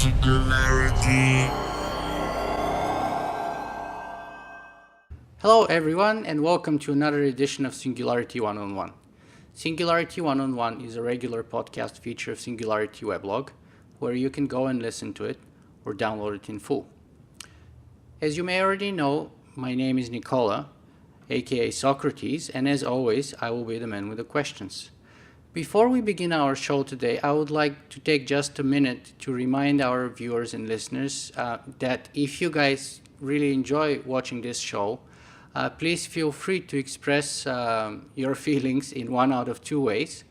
Singularity. Hello everyone and welcome to another edition of Singularity One-on-One. Singularity One-on-One is a regular podcast feature of Singularity Webblog where you can go and listen to it or download it in full. As you may already know, my name is Nicola, aka Socrates, and as always, I will be the man with the questions. Before we begin our show today, I would like to take just a minute to remind our viewers and listeners that if you guys really enjoy watching this show, please feel free to express your feelings in one out of two ways.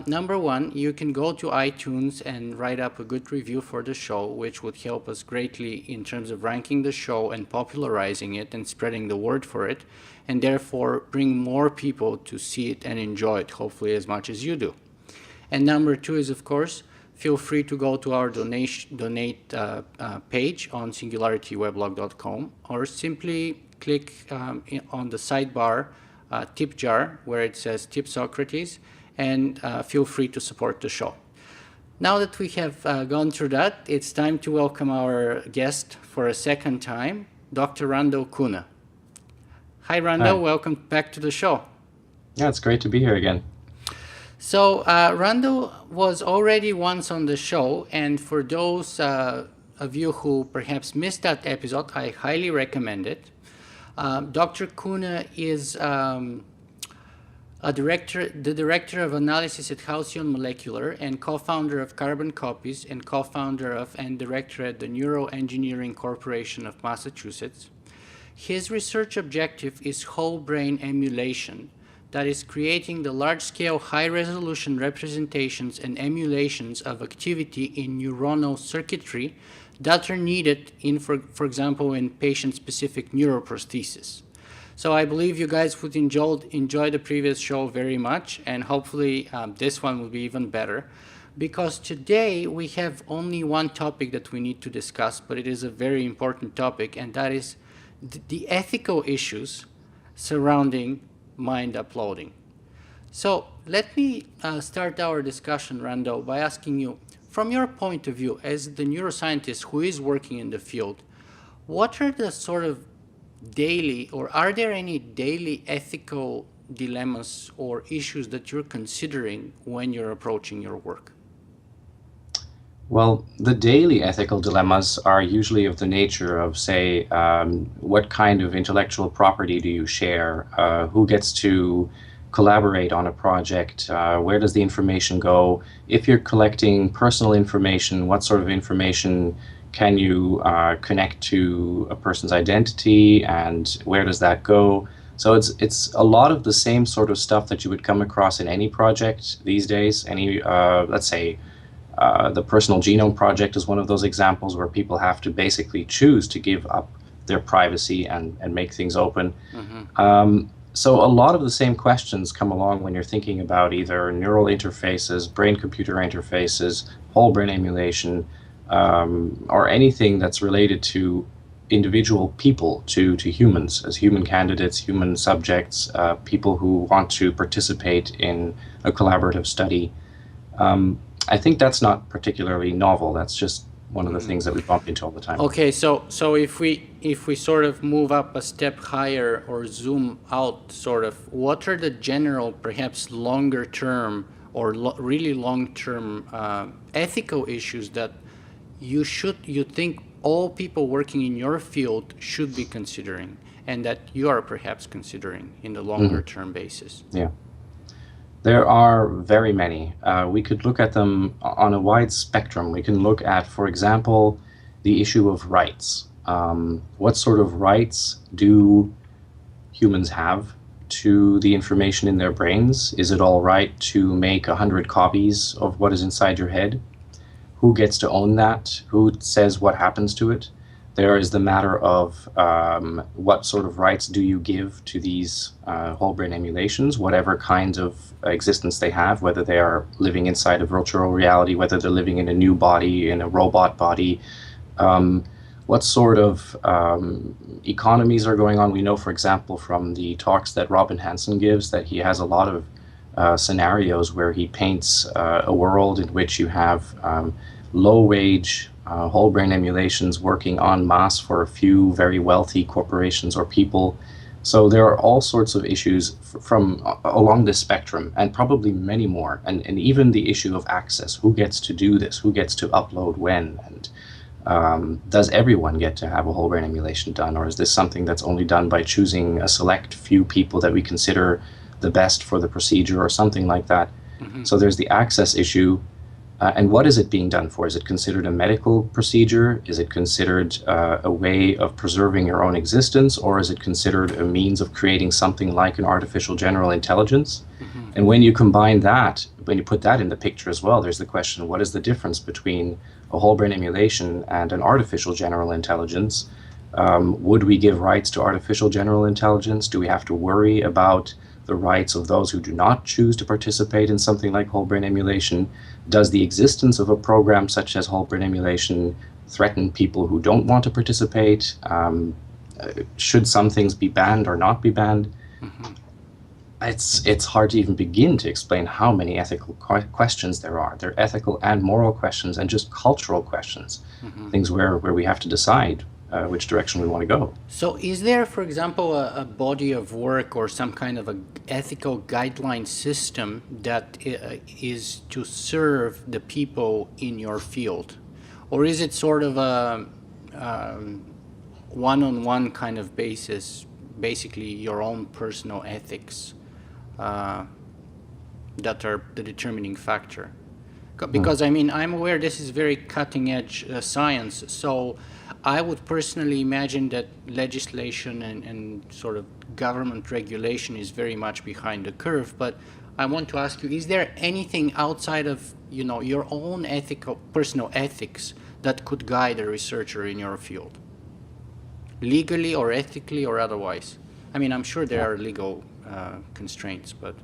Number one, you can go to iTunes and write up a good review for the show, which would help us greatly in terms of ranking the show and popularizing it and spreading the word for it, and therefore bring more people to see it and enjoy it, hopefully as much as you do. And number two is, of course, feel free to go to our donate page on singularityweblog.com or simply click on the sidebar tip jar where it says Tip Socrates, and feel free to support the show. Now that we have gone through that, it's time to welcome our guest for a second time, Dr. Randal Koene. Hi, Randal. Hi. Welcome back to the show. Yeah, it's great to be here again. So Randal was already once on the show, and for those of you who perhaps missed that episode, I highly recommend it. Dr. Koene is the director of analysis at Halcyon Molecular and co-founder of Carboncopies and co-founder of and director at the Neuroengineering Corporation of Massachusetts. His research objective is whole brain emulation, that is creating the large-scale, high-resolution representations and emulations of activity in neuronal circuitry that are needed in, for example, in patient-specific neuroprosthesis. So I believe you guys would enjoy the previous show very much, and hopefully this one will be even better, because today we have only one topic that we need to discuss, but it is a very important topic, and that is the ethical issues surrounding mind uploading. So let me start our discussion, Randal, by asking you, from your point of view as the neuroscientist who is working in the field, what are the sort of daily, or are there any daily ethical dilemmas or issues that you're considering when you're approaching your work? Well, the daily ethical dilemmas are usually of the nature of, say, what kind of intellectual property do you share? Who gets to collaborate on a project? Where does the information go? If you're collecting personal information, what sort of information can you connect to a person's identity, and where does that go? So it's a lot of the same sort of stuff that you would come across in any project these days. Any, let's say, the Personal Genome Project is one of those examples where people have to basically choose to give up their privacy and make things open. Mm-hmm. So a lot of the same questions come along when you're thinking about either neural interfaces, brain-computer interfaces, whole brain emulation, or anything that's related to individual people, to humans, as human candidates, human subjects, people who want to participate in a collaborative study. I think that's not particularly novel. That's just one of the things that we bump into all the time. Okay, so if we sort of move up a step higher or zoom out, sort of, what are the general, perhaps longer term or really long term ethical issues that you think all people working in your field should be considering, and that you are perhaps considering in the longer term basis? Yeah. There are very many. We could look at them on a wide spectrum. We can look at, for example, the issue of rights. What sort of rights do humans have to the information in their brains? Is it all right to make 100 copies of what is inside your head? Who gets to own that? Who says what happens to it? There is the matter of what sort of rights do you give to these whole brain emulations, whatever kinds of existence they have, whether they are living inside a virtual reality, whether they're living in a new body, in a robot body. What sort of economies are going on? We know, for example, from the talks that Robin Hanson gives, that he has a lot of scenarios where he paints a world in which you have low-wage whole brain emulations working en masse for a few very wealthy corporations or people. So there are all sorts of issues from along this spectrum, and probably many more. And even the issue of access: who gets to do this? Who gets to upload when? And does everyone get to have a whole brain emulation done, or is this something that's only done by choosing a select few people that we consider the best for the procedure, or something like that? So there's the access issue. And what is it being done for? Is it considered a medical procedure? Is it considered a way of preserving your own existence? Or is it considered a means of creating something like an artificial general intelligence? And when you combine that, when you put that in the picture as well, there's the question, what is the difference between a whole brain emulation and an artificial general intelligence? Would we give rights to artificial general intelligence? Do we have to worry about the rights of those who do not choose to participate in something like whole brain emulation? Does the existence of a program such as whole brain emulation threaten people who don't want to participate? Should some things be banned or not be banned? It's hard to even begin to explain how many ethical questions there are. They're ethical and moral questions, and just cultural questions, things where we have to decide which direction we want to go. So is there, for example, a body of work or some kind of a ethical guideline system that is to serve the people in your field? Or is it sort of a one-on-one kind of basis, basically your own personal ethics that are the determining factor? Because, I mean, I'm aware this is very cutting-edge science, so I would personally imagine that legislation and sort of government regulation is very much behind the curve. But I want to ask you, is there anything outside of, you know, your own ethical, personal ethics that could guide a researcher in your field? Legally or ethically or otherwise? I mean, I'm sure there are legal constraints, but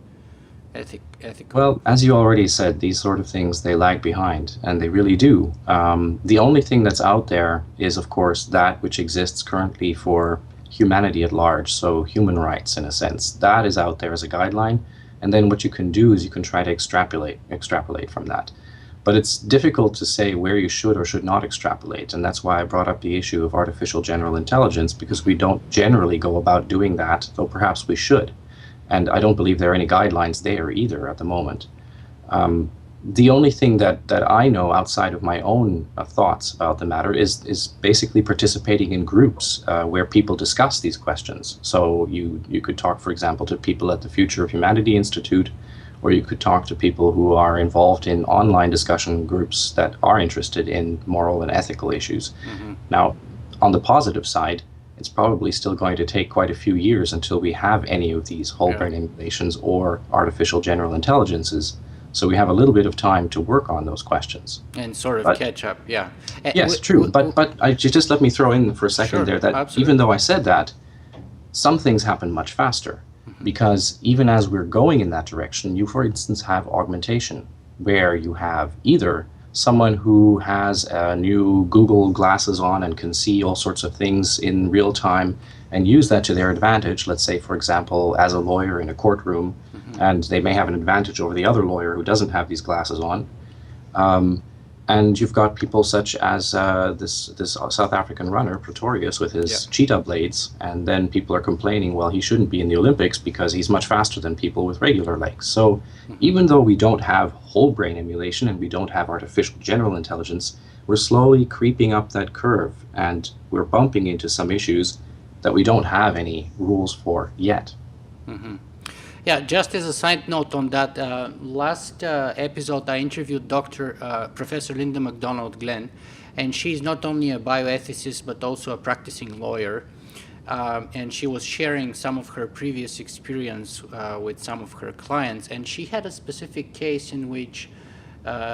ethical. Well, as you already said, these sort of things, they lag behind, and they really do. The only thing that's out there is, of course, that which exists currently for humanity at large, so human rights in a sense. That is out there as a guideline, and then what you can do is you can try to extrapolate from that. But it's difficult to say where you should or should not extrapolate, and that's why I brought up the issue of artificial general intelligence, because we don't generally go about doing that, though perhaps we should. And I don't believe there are any guidelines there either at the moment. The only thing that I know outside of my own thoughts about the matter is basically participating in groups where people discuss these questions. So you could talk, for example, to people at the Future of Humanity Institute, or you could talk to people who are involved in online discussion groups that are interested in moral and ethical issues. Now, on the positive side, it's probably still going to take quite a few years until we have any of these whole brain emulations or artificial general intelligences. So we have a little bit of time to work on those questions. And sort of catch up, yeah. Yes, true. But just let me throw in for a second there that absolutely. Even though I said that, some things happen much faster. Because even as we're going in that direction, you, for instance, have augmentation, where you have either someone who has new Google glasses on and can see all sorts of things in real time and use that to their advantage. Let's say, for example, as a lawyer in a courtroom, and they may have an advantage over the other lawyer who doesn't have these glasses on. And you've got people such as this South African runner, Pretorius, with his cheetah blades, and then people are complaining, well, he shouldn't be in the Olympics because he's much faster than people with regular legs. So even though we don't have whole brain emulation and we don't have artificial general intelligence, we're slowly creeping up that curve, and we're bumping into some issues that we don't have any rules for yet. Yeah, just as a side note on that, last episode I interviewed Professor Linda McDonald-Glenn, and she's not only a bioethicist but also a practicing lawyer, and she was sharing some of her previous experience with some of her clients, and she had a specific case in which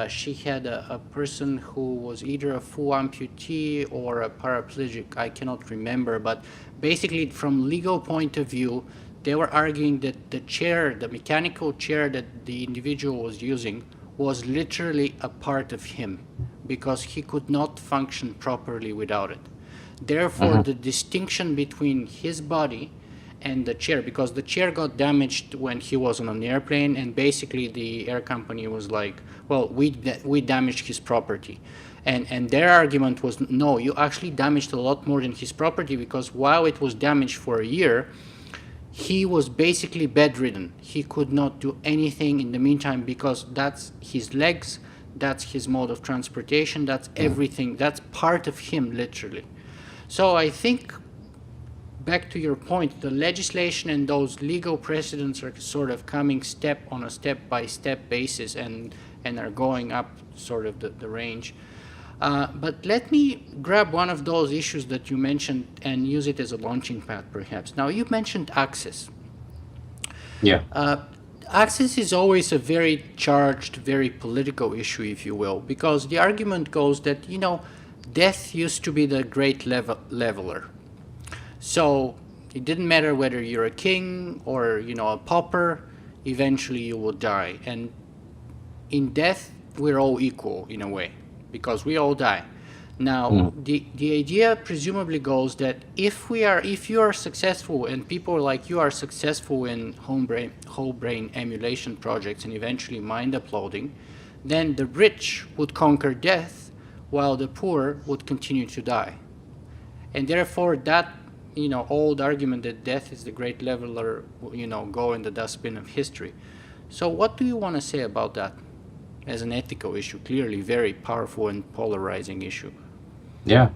she had a person who was either a full amputee or a paraplegic, I cannot remember, but basically from legal point of view, they were arguing that the mechanical chair that the individual was using was literally a part of him because he could not function properly without it. Therefore, the distinction between his body and the chair, because the chair got damaged when he was on an airplane, and basically the air company was like, well, we damaged his property. And their argument was, no, you actually damaged a lot more than his property, because while it was damaged for a year, he was basically bedridden. He could not do anything in the meantime, because that's his legs, that's his mode of transportation, that's everything, that's part of him, literally. So I think, back to your point, the legislation and those legal precedents are sort of coming on a step-by-step basis, and are going up sort of the range. But let me grab one of those issues that you mentioned and use it as a launching pad, perhaps. Now, you mentioned access. Yeah. Access is always a very charged, very political issue, if you will, because the argument goes that, death used to be the great leveler. So it didn't matter whether you're a king or, a pauper, eventually you will die. And in death, we're all equal in a way, because we all die. Now, the idea presumably goes that if you are successful, and people like you are successful in whole brain emulation projects and eventually mind uploading, then the rich would conquer death while the poor would continue to die. And therefore that, old argument that death is the great leveler, go in the dustbin of history. So what do you want to say about that as an ethical issue? Clearly very powerful and polarizing issue. Yeah.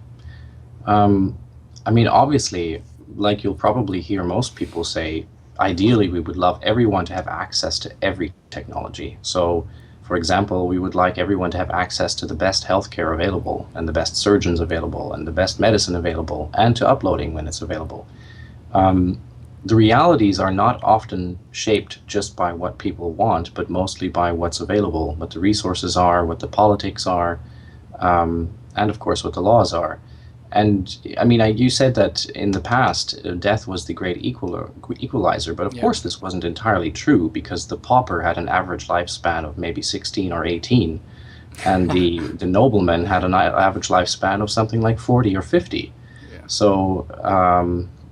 Obviously, like you'll probably hear most people say, ideally we would love everyone to have access to every technology. So, for example, we would like everyone to have access to the best healthcare available, and the best surgeons available, and the best medicine available, and to uploading when it's available. The realities are not often shaped just by what people want, but mostly by what's available, what the resources are, what the politics are, and of course what the laws are. And you said that in the past death was the great equalizer, but of course this wasn't entirely true, because the pauper had an average lifespan of maybe 16 or 18, and the nobleman had an average lifespan of something like 40 or 50. Yeah. So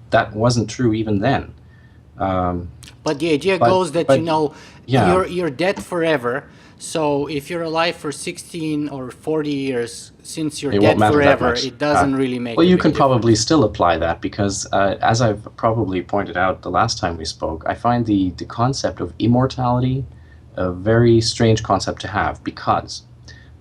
that wasn't true even then. But the idea goes that you're dead forever. So if you're alive for 16 or 40 years, since you're dead forever, it doesn't really make. Well, you can probably still apply that, because as I've probably pointed out the last time we spoke, I find the concept of immortality a very strange concept to have, because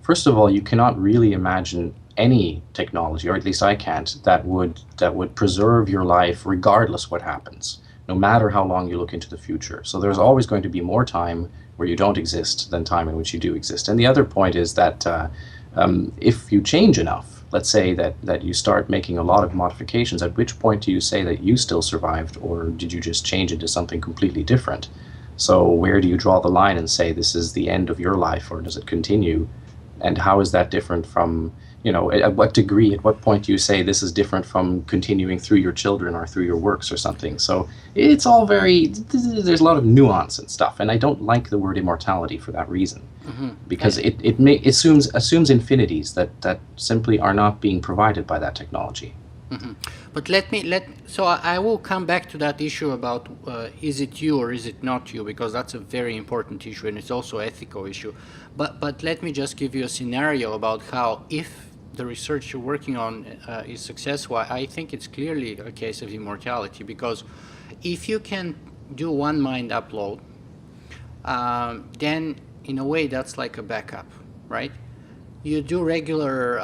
first of all, you cannot really imagine any technology, or at least I can't, that would preserve your life regardless what happens, no matter how long you look into the future. So there's always going to be more time where you don't exist than time in which you do exist. And the other point is that if you change enough, let's say that you start making a lot of modifications, at which point do you say that you still survived, or did you just change into something completely different? So where do you draw the line and say this is the end of your life, or does it continue? And how is that different from, at what degree, at what point do you say this is different from continuing through your children or through your works or something? So it's all there's a lot of nuance and stuff, and I don't like the word immortality for that reason, because it assumes infinities that simply are not being provided by that technology. But so I will come back to that issue about is it you or is it not you, because that's a very important issue, and it's also an ethical issue. But let me just give you a scenario about how, if the research you're working on is successful, I think it's clearly a case of immortality, because if you can do one mind upload, then in a way that's like a backup, right? You do regular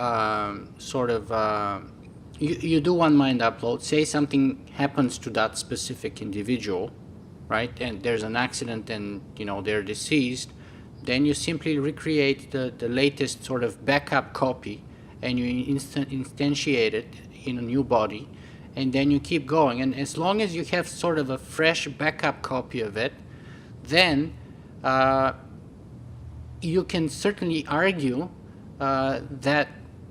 you do one mind upload, say something happens to that specific individual, right? And there's an accident and, they're deceased. Then you simply recreate the latest sort of backup copy, and you instantiate it in a new body, and then you keep going. And as long as you have sort of a fresh backup copy of it, then you can certainly argue that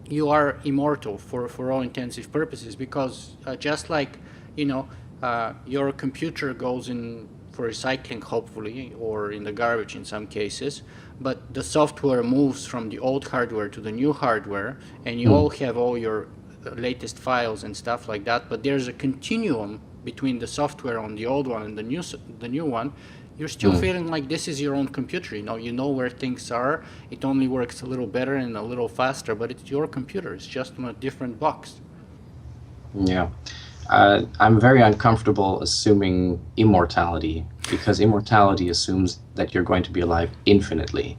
you are immortal for all intensive purposes, because just like your computer goes in for recycling, hopefully, or in the garbage in some cases, but the software moves from the old hardware to the new hardware, and you all have all your latest files and stuff like that, but there's a continuum between the software on the old one and the new one, you're still feeling like this is your own computer. You know where things are. It only works a little better and a little faster, but it's your computer. It's just on a different box. Yeah. I'm very uncomfortable assuming immortality, because immortality assumes that you're going to be alive infinitely.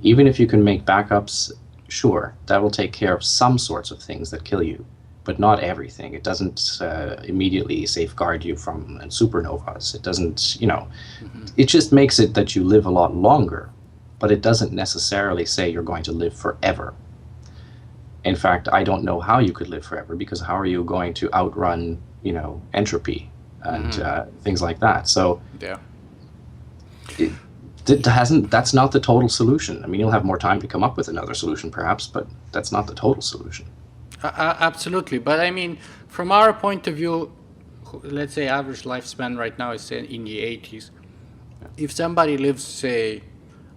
Even if you can make backups, sure, that will take care of some sorts of things that kill you, but not everything. It doesn't immediately safeguard you from supernovas. It doesn't, it just makes it that you live a lot longer, but it doesn't necessarily say you're going to live forever. In fact, I don't know how you could live forever, because how are you going to outrun, entropy and things like that? So Yeah. that's not the total solution. I mean, you'll have more time to come up with another solution perhaps, but that's not the total solution. Absolutely. But I mean, from our point of view, let's say average lifespan right now is in the 80s. If somebody lives, say,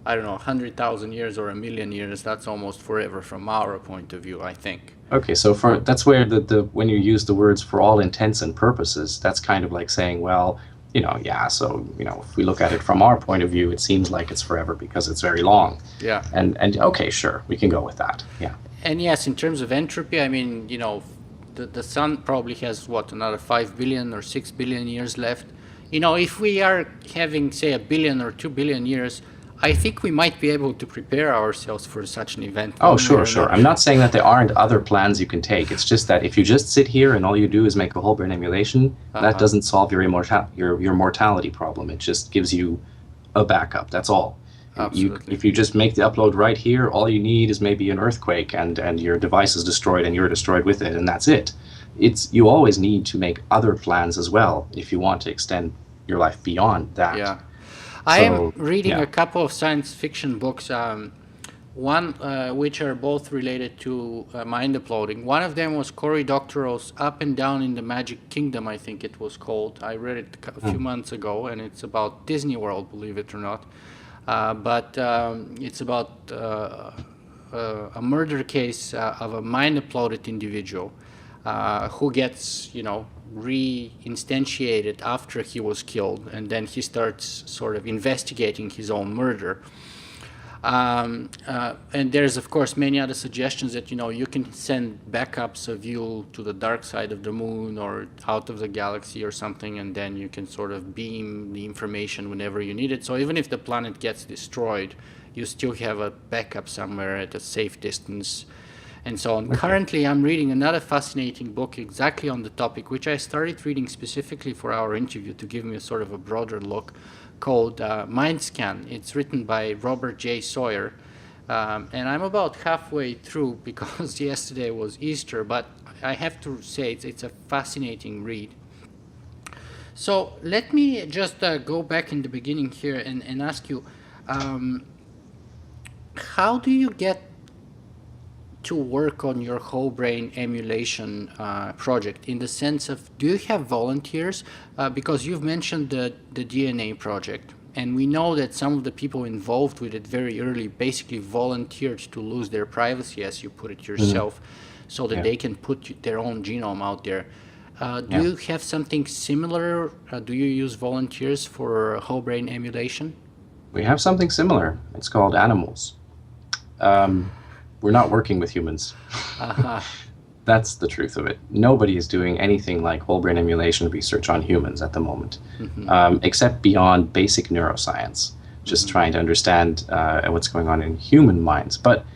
I don't know, 100,000 years or 1,000,000 years, that's almost forever from our point of view, I think. Okay, so that's where the when you use the words "for all intents and purposes," that's kind of like saying, well, if we look at it from our point of view, it seems like it's forever because it's very long. Yeah. And okay, sure, we can go with that. Yeah. And yes, in terms of entropy, I mean, the sun probably has, another 5 billion or 6 billion years left. If we are having, say, 1 billion or 2 billion years, I think we might be able to prepare ourselves for such an event. Oh, sure. I'm not saying that there aren't other plans you can take. It's just that if you just sit here and all you do is make a whole brain emulation, that doesn't solve your mortality problem. It just gives you a backup. That's all. Absolutely. If you just make the upload right here, all you need is maybe an earthquake and your device is destroyed and you're destroyed with it, and that's it. You always need to make other plans as well if you want to extend your life beyond that. Yeah. I am reading a couple of science fiction books, one which are both related to mind uploading. One of them was Cory Doctorow's Up and Down in the Magic Kingdom, I think it was called. I read it a few months ago, and it's about Disney World, believe it or not. But it's about a murder case of a mind-uploaded individual who gets, reinstantiated after he was killed, and then he starts sort of investigating his own murder. And there's, of course, many other suggestions that, you can send backups of you to the dark side of the moon or out of the galaxy or something, and then you can sort of beam the information whenever you need it. So even if the planet gets destroyed, you still have a backup somewhere at a safe distance, and so on. Okay. Currently, I'm reading another fascinating book exactly on the topic, which I started reading specifically for our interview to give me a sort of a broader look, called Mindscan. It's written by Robert J. Sawyer, and I'm about halfway through because yesterday was Easter, but I have to say it's a fascinating read. So let me just go back in the beginning here and ask you, how do you get to work on your whole brain emulation project, in the sense of, do you have volunteers? Because you've mentioned the DNA project, and we know that some of the people involved with it very early basically volunteered to lose their privacy, as you put it yourself, so that they can put their own genome out there. Do you have something similar? Do you use volunteers for whole brain emulation? We have something similar. It's called animals. We're not working with humans. That's the truth of it. Nobody is doing anything like whole brain emulation research on humans at the moment, except beyond basic neuroscience, just trying to understand what's going on in human minds. But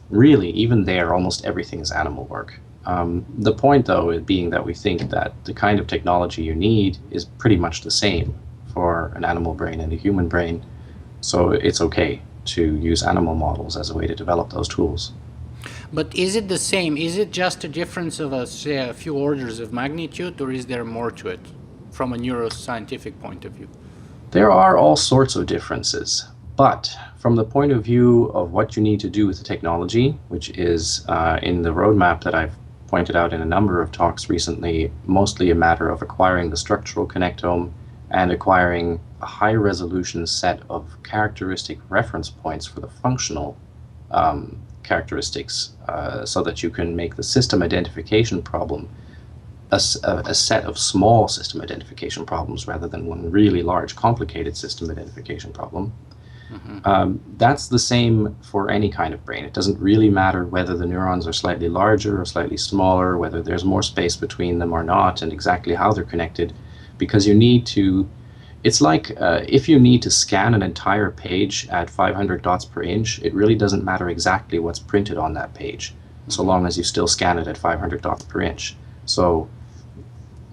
really, even there, almost everything is animal work. The point, though, being that we think that the kind of technology you need is pretty much the same for an animal brain and a human brain, so it's okay to use animal models as a way to develop those tools. But is it the same? Is it just a difference of, say, a few orders of magnitude, or is there more to it from a neuroscientific point of view? There are all sorts of differences, but from the point of view of what you need to do with the technology, which is in the roadmap that I've pointed out in a number of talks recently, mostly a matter of acquiring the structural connectome and acquiring a high-resolution set of characteristic reference points for the functional characteristics, so that you can make the system identification problem a set of small system identification problems rather than one really large, complicated system identification problem. That's the same for any kind of brain. It doesn't really matter whether the neurons are slightly larger or slightly smaller, whether there's more space between them or not, and exactly how they're connected, because you need to. It's like if you need to scan an entire page at 500 dots per inch, it really doesn't matter exactly what's printed on that page, so long as you still scan it at 500 dots per inch. So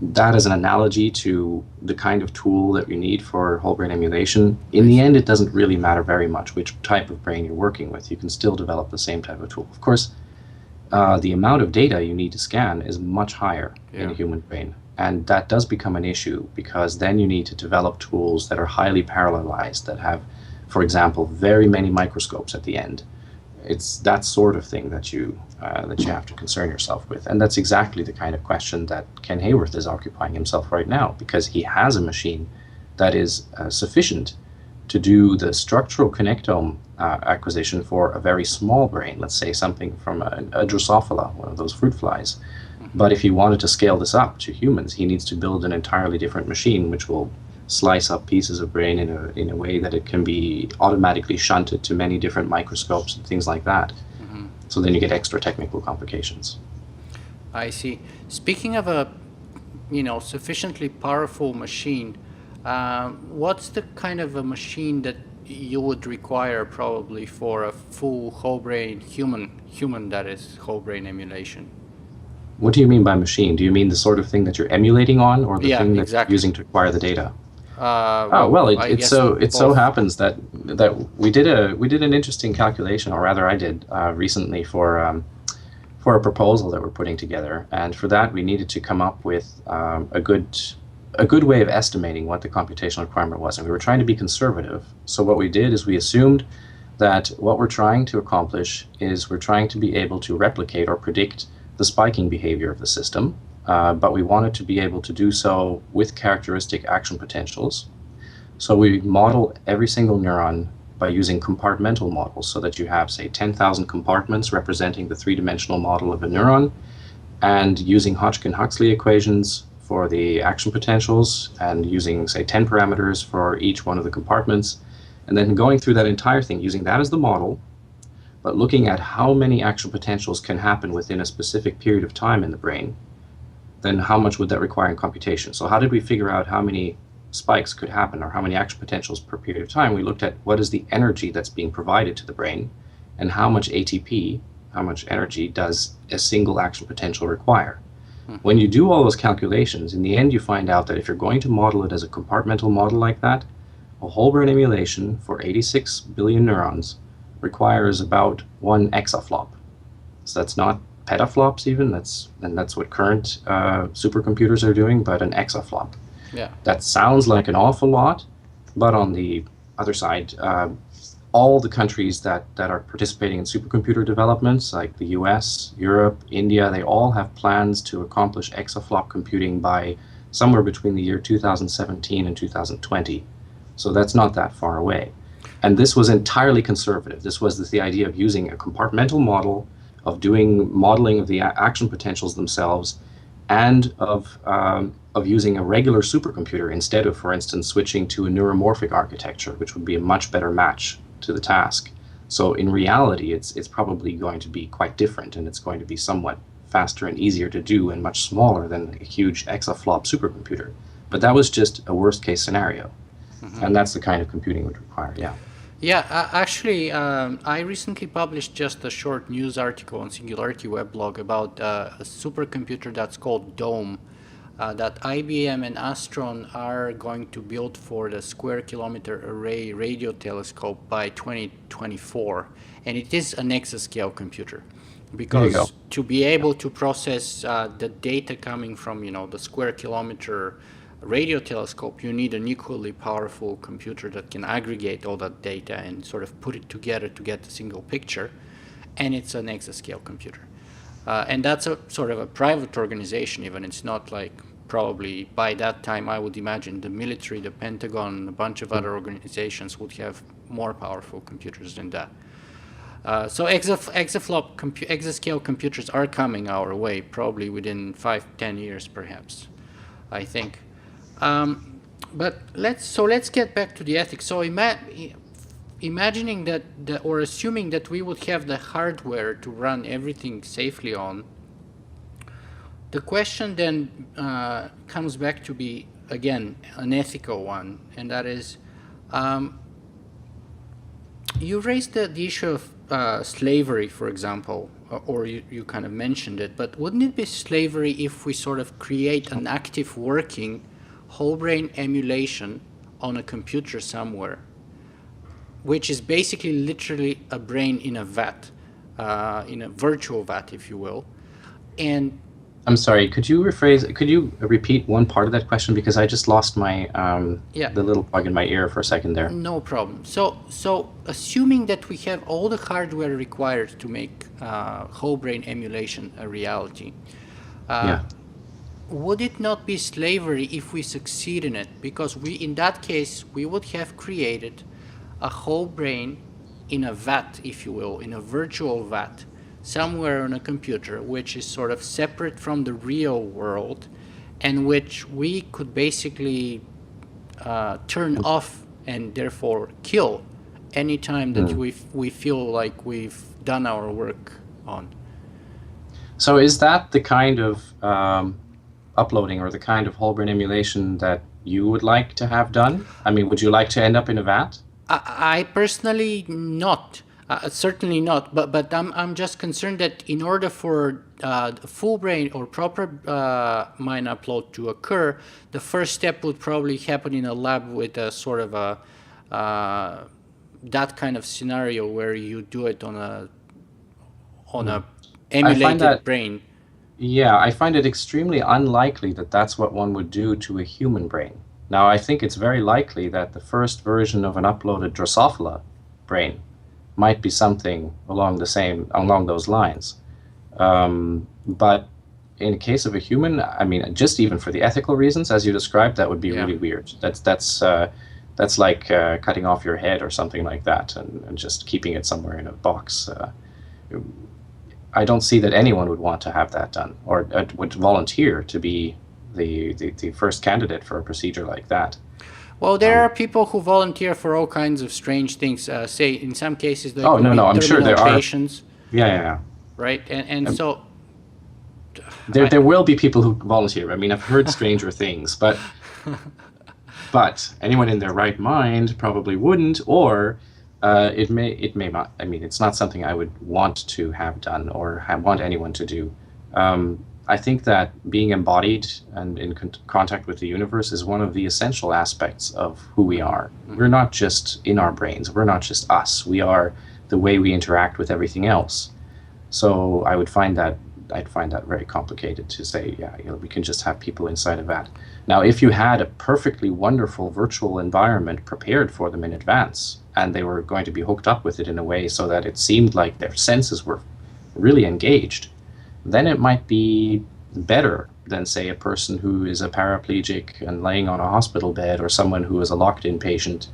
that is an analogy to the kind of tool that we need for whole brain emulation. In the end, it doesn't really matter very much which type of brain you're working with. You can still develop the same type of tool. Of course, the amount of data you need to scan is much higher in a human brain. And that does become an issue because then you need to develop tools that are highly parallelized, that have, for example, very many microscopes at the end. It's that sort of thing that you have to concern yourself with. And that's exactly the kind of question that Ken Hayworth is occupying himself right now, because he has a machine that is sufficient to do the structural connectome acquisition for a very small brain, let's say something from a Drosophila, one of those fruit flies. But if he wanted to scale this up to humans, he needs to build an entirely different machine, which will slice up pieces of brain in a way that it can be automatically shunted to many different microscopes and things like that. So then you get extra technical complications. I see. Speaking of a, sufficiently powerful machine, what's the kind of a machine that you would require probably for a full whole brain human that is whole brain emulation? What do you mean by machine? Do you mean the sort of thing that you're emulating on, or the thing that exactly. you're using to acquire the data? It so happens that we did an interesting calculation, or rather I did recently for a proposal that we're putting together, and for that we needed to come up with a good way of estimating what the computational requirement was, and we were trying to be conservative. So what we did is we assumed that what we're trying to accomplish is we're trying to be able to replicate or predict the spiking behavior of the system. But we wanted to be able to do so with characteristic action potentials. So we model every single neuron by using compartmental models, so that you have, say, 10,000 compartments representing the three-dimensional model of a neuron, and using Hodgkin-Huxley equations for the action potentials, and using, say, 10 parameters for each one of the compartments, and then going through that entire thing, using that as the model, but looking at how many action potentials can happen within a specific period of time in the brain, then how much would that require in computation? So how did we figure out how many spikes could happen, or how many action potentials per period of time? We looked at what is the energy that's being provided to the brain, and how much ATP, how much energy does a single action potential require. When you do all those calculations, in the end you find out that if you're going to model it as a compartmental model like that, a whole brain emulation for 86 billion neurons requires about 1 exaflop. So that's not petaflops even, that's what current supercomputers are doing, but an exaflop. Yeah. That sounds like an awful lot, but on the other side, all the countries that are participating in supercomputer developments, like the US, Europe, India, they all have plans to accomplish exaflop computing by somewhere between the year 2017 and 2020. So that's not that far away. And this was entirely conservative. This was the idea of using a compartmental model, of doing modeling of the action potentials themselves, and of using a regular supercomputer instead of, for instance, switching to a neuromorphic architecture, which would be a much better match to the task. So in reality, it's probably going to be quite different, and it's going to be somewhat faster and easier to do and much smaller than a huge exaflop supercomputer. But that was just a worst case scenario. And that's the kind of computing it would require, yeah. Yeah, actually, I recently published just a short news article on Singularity Webblog about a supercomputer that's called DOME, that IBM and Astron are going to build for the Square Kilometer Array radio telescope by 2024. And it is an exascale computer, because to be able to process the data coming from, the Square Kilometer radio telescope, you need an equally powerful computer that can aggregate all that data and sort of put it together to get a single picture, and it's an exascale computer. And that's a sort of a private organization even. It's not like, probably by that time I would imagine the military, the Pentagon, a bunch of other organizations would have more powerful computers than that. So exascale computers are coming our way, probably within 5-10 years, perhaps, I think. But let's get back to the ethics. So imagining that, or assuming that we would have the hardware to run everything safely on, the question then comes back to be, again, an ethical one, and that is, you raised the issue of slavery, for example, or you kind of mentioned it, but wouldn't it be slavery if we sort of create an active working whole brain emulation on a computer somewhere, which is basically literally a brain in a vat, in a virtual vat, if you will. And I'm sorry, could you repeat one part of that question, because I just lost my the little plug in my ear for a second there. No problem. So assuming that we have all the hardware required to make whole brain emulation a reality, would it not be slavery if we succeed in it? Because in that case, we would have created a whole brain in a vat, if you will, in a virtual vat, somewhere on a computer, which is sort of separate from the real world, and which we could basically turn off and therefore kill anytime that we feel like we've done our work on. So is that the kind of uploading or the kind of whole brain emulation that you would like to have done? I mean, would you like to end up in a vat? I personally not. Certainly not, but I'm just concerned that in order for full brain or proper mind upload to occur, the first step would probably happen in a lab with a sort of that kind of scenario where you do it on a emulated brain. Yeah, I find it extremely unlikely that that's what one would do to a human brain. Now, I think it's very likely that the first version of an uploaded Drosophila brain might be something along those lines. But in the case of a human, I mean, just even for the ethical reasons, as you described, that would be really weird. That's like cutting off your head or something like that, and just keeping it somewhere in a box. I don't see that anyone would want to have that done, or would volunteer to be the first candidate for a procedure like that. Well, there are people who volunteer for all kinds of strange things. Say, in some cases, there I'm sure there patients. Yeah. Right, and so there will be people who volunteer. I mean, I've heard stranger things, but anyone in their right mind probably wouldn't, or it may not. I mean, it's not something I would want to have done or want anyone to do. I think that being embodied and in contact with the universe is one of the essential aspects of who we are. We're not just in our brains. We're not just us. We are the way we interact with everything else. So I'd find that very complicated to say, we can just have people inside of that. Now, if you had a perfectly wonderful virtual environment prepared for them in advance, and they were going to be hooked up with it in a way so that it seemed like their senses were really engaged, then it might be better than, say, a person who is a paraplegic and laying on a hospital bed, or someone who is a locked-in patient.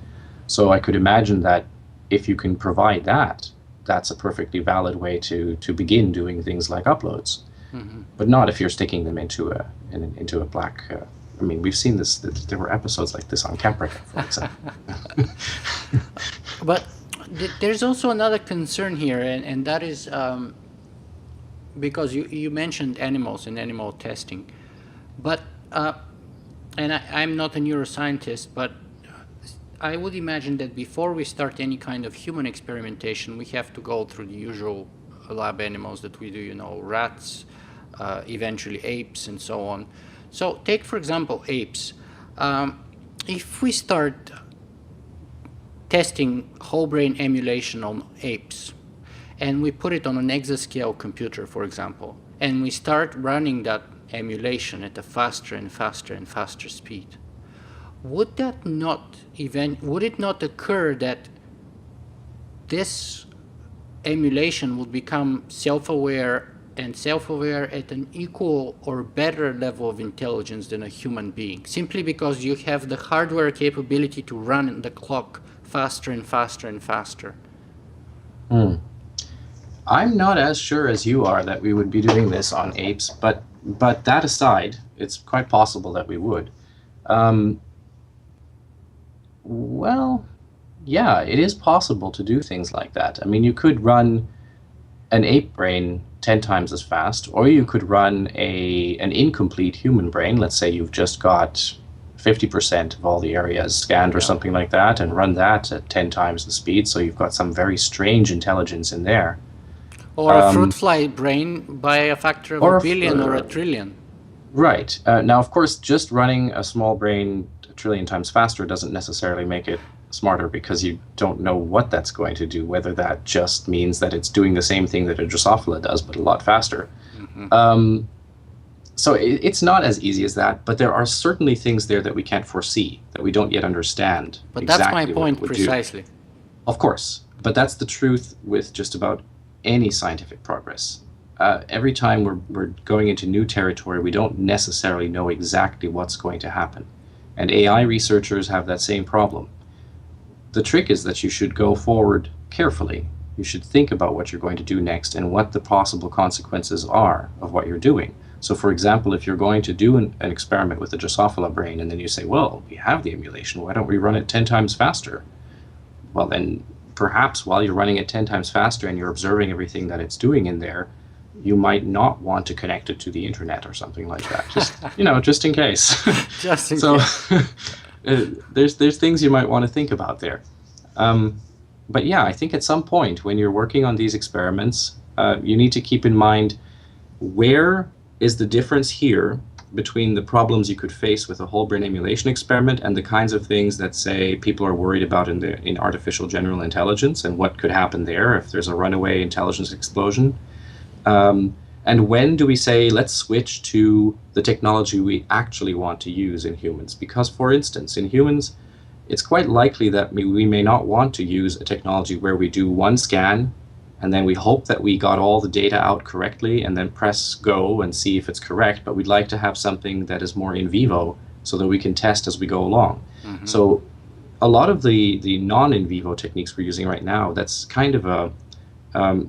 So I could imagine that if you can provide that, that's a perfectly valid way to begin doing things like uploads. But not if you're sticking them into a black. I mean, we've seen this. There were episodes like this on Caprica, for example. But there's also another concern here, and that is because you mentioned animals and animal testing, but and I'm not a neuroscientist, but I would imagine that before we start any kind of human experimentation, we have to go through the usual lab animals that we do, rats, eventually apes, and so on. So take, for example, apes. If we start testing whole brain emulation on apes, and we put it on an exascale computer, for example, and we start running that emulation at a faster and faster and faster speed, would it not occur that this emulation would become self-aware at an equal or better level of intelligence than a human being, simply because you have the hardware capability to run the clock faster and faster and faster? I'm not as sure as you are that we would be doing this on apes, but that aside, it's quite possible that we would. Um, well, yeah, it is possible to do things like that. I mean, you could run an ape brain 10 times as fast, or you could run an incomplete human brain. Let's say you've just got 50% of all the areas scanned or something like that, and run that at 10 times the speed. So you've got some very strange intelligence in there. Or a fruit fly brain by a factor of a billion or a trillion. Right. Now, of course, just running a small brain a trillion times faster doesn't necessarily make it smarter, because you don't know what that's going to do, whether that just means that it's doing the same thing that a Drosophila does, but a lot faster. So it's not as easy as that, but there are certainly things there that we can't foresee, that we don't yet understand. But that's my point precisely. Of course, but that's the truth with just about any scientific progress. Every time we're going into new territory, we don't necessarily know exactly what's going to happen. And AI researchers have that same problem. The trick is that you should go forward carefully. You should think about what you're going to do next and what the possible consequences are of what you're doing. So, for example, if you're going to do an experiment with the Drosophila brain, and then you say, well, we have the emulation, why don't we run it 10 times faster? Well, then perhaps while you're running it 10 times faster and you're observing everything that it's doing in there, you might not want to connect it to the internet or something like that. Just, just in case. Just in case. There's things you might want to think about there. But yeah, I think at some point when you're working on these experiments, you need to keep in mind, where is the difference here between the problems you could face with a whole brain emulation experiment and the kinds of things that, say, people are worried about in artificial general intelligence, and what could happen there if there's a runaway intelligence explosion. And when do we say, let's switch to the technology we actually want to use in humans? Because, for instance, in humans, it's quite likely that we may not want to use a technology where we do one scan and then we hope that we got all the data out correctly and then press go and see if it's correct, but we'd like to have something that is more in vivo so that we can test as we go along. So a lot of the non-in vivo techniques we're using right now, that's kind of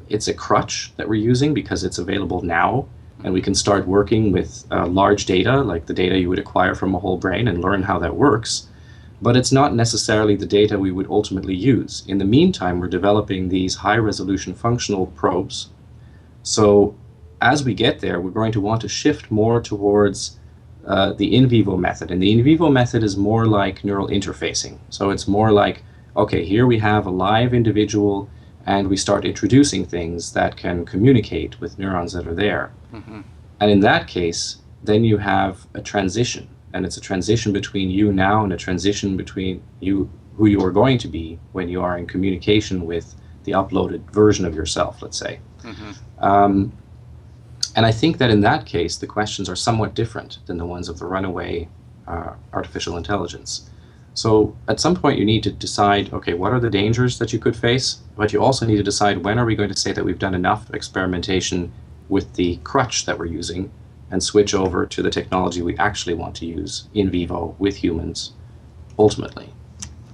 it's a crutch that we're using because it's available now, and we can start working with large data, like the data you would acquire from a whole brain, and learn how that works. But it's not necessarily the data we would ultimately use. In the meantime, we're developing these high-resolution functional probes. So as we get there, we're going to want to shift more towards the in vivo method. And the in vivo method is more like neural interfacing. So it's more like, okay, here we have a live individual, and we start introducing things that can communicate with neurons that are there. And in that case, then you have a transition. And it's a transition between you now and a transition between you, who you are going to be when you are in communication with the uploaded version of yourself, let's say. And I think that in that case, the questions are somewhat different than the ones of the runaway artificial intelligence. So at some point you need to decide, okay, what are the dangers that you could face? But you also need to decide, when are we going to say that we've done enough experimentation with the crutch that we're using, and switch over to the technology we actually want to use in vivo with humans, ultimately.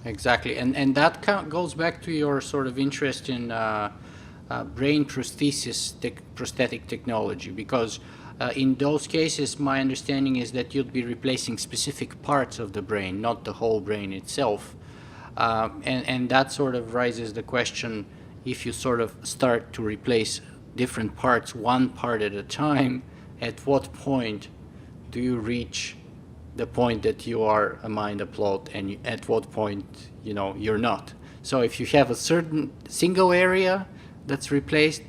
Exactly, and that goes back to your sort of interest in brain prosthesis, prosthetic technology, because in those cases, my understanding is that you'd be replacing specific parts of the brain, not the whole brain itself. And that sort of raises the question, if you sort of start to replace different parts, one part at a time, at what point do you reach the point that you are a mind upload, and at what point, you're not? So if you have a certain single area that's replaced,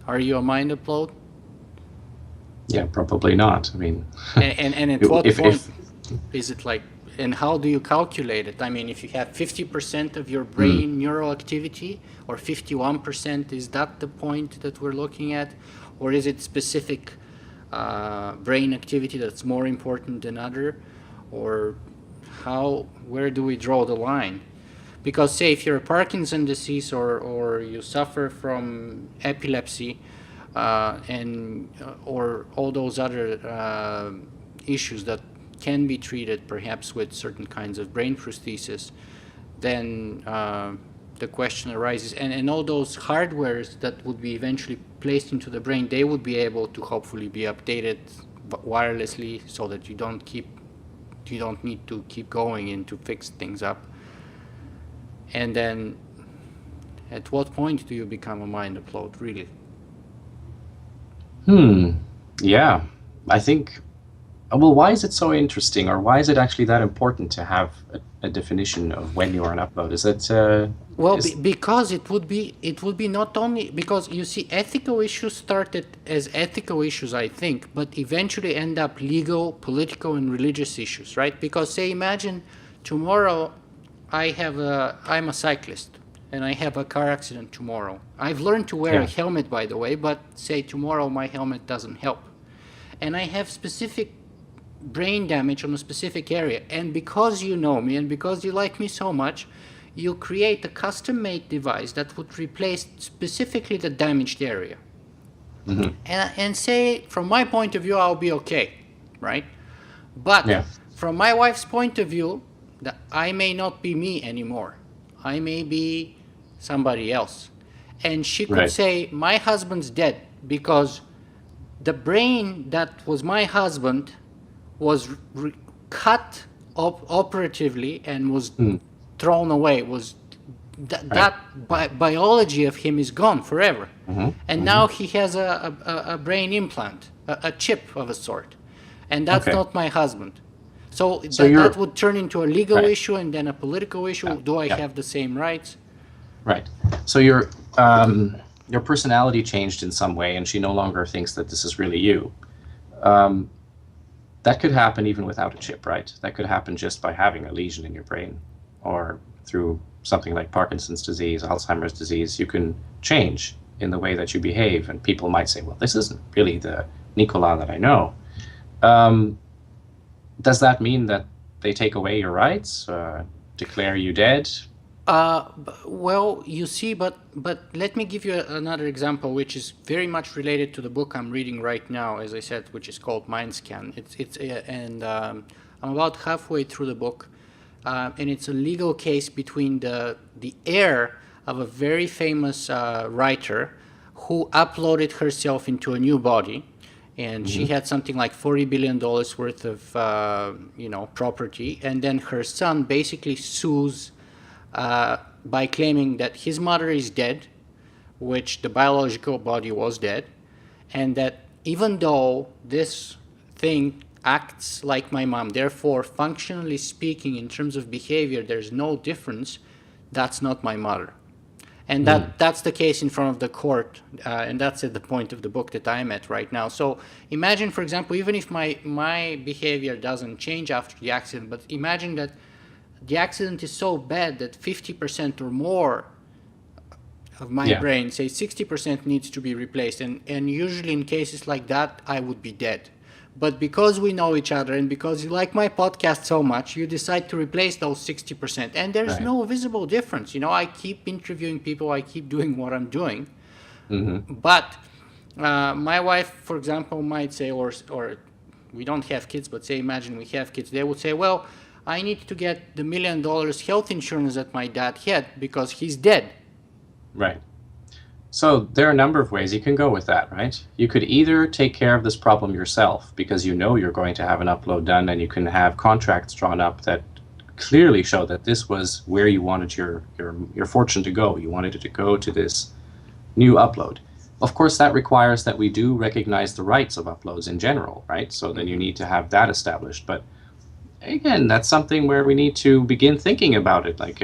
are you a mind upload? Yeah, probably not. I mean, and at what point is it like, and how do you calculate it? I mean, if you have 50% of your brain neural activity, or 51%, is that the point that we're looking at? Or is it specific brain activity that's more important than other? Or where do we draw the line? Because, say, if you're a Parkinson's disease, or you suffer from epilepsy, or all those other issues that can be treated perhaps with certain kinds of brain prosthesis, then the question arises, and all those hardwares that would be eventually placed into the brain, they would be able to hopefully be updated wirelessly so that you don't need to keep going in to fix things up. And then at what point do you become a mind upload, really? Yeah, I think, well, why is it so interesting, or why is it actually that important to have a definition of when you're an upload? Is it because it would be not only because, you see, ethical issues started as ethical issues, I think, but eventually end up legal, political, and religious issues, right? Because, say, imagine tomorrow I'm a cyclist and I have a car accident tomorrow. I've learned to wear a helmet, by the way, but say tomorrow my helmet doesn't help. And I have specific brain damage on a specific area. And because you know me and because you like me so much, you create a custom-made device that would replace specifically the damaged area. And say, from my point of view, I'll be okay, right? But from my wife's point of view, that I may not be me anymore. I may be somebody else. And she could say, my husband's dead because the brain that was my husband was cut operatively and was thrown away. That biology of him is gone forever. And now he has a brain implant, a chip of a sort. And that's not my husband. So that would turn into a legal issue and then a political issue. Do I have the same rights? Right. So your personality changed in some way, and she no longer thinks that this is really you. That could happen even without a chip, right? That could happen just by having a lesion in your brain, or through something like Parkinson's disease, Alzheimer's disease. You can change in the way that you behave, and people might say, well, this isn't really the Nicola that I know. Does that mean that they take away your rights, declare you dead? Well, you see, but let me give you another example, which is very much related to the book I'm reading right now, as I said, which is called Mindscan. I'm about halfway through the book, and it's a legal case between the heir of a very famous writer who uploaded herself into a new body. And she had something like $40 billion worth of, property. And then her son basically sues by claiming that his mother is dead, which the biological body was dead, and that even though this thing acts like my mom, therefore, functionally speaking, in terms of behavior, there's no difference, that's not my mother. And that's the case in front of the court, and that's at the point of the book that I'm at right now. So imagine, for example, even if my behavior doesn't change after the accident, but imagine that the accident is so bad that 50% or more of my brain, say 60%, needs to be replaced. And usually in cases like that, I would be dead. But because we know each other and because you like my podcast so much, you decide to replace those 60%. And there's no visible difference. I keep interviewing people. I keep doing what I'm doing. But my wife, for example, might say, or we don't have kids, but say, imagine we have kids. They would say, well, I need to get the $1 million health insurance that my dad had because he's dead. Right. So there are a number of ways you can go with that, right? You could either take care of this problem yourself because you know you're going to have an upload done, and you can have contracts drawn up that clearly show that this was where you wanted your fortune to go. You wanted it to go to this new upload. Of course, that requires that we do recognize the rights of uploads in general, right? So then you need to have that established. But again, that's something where we need to begin thinking about it. Like,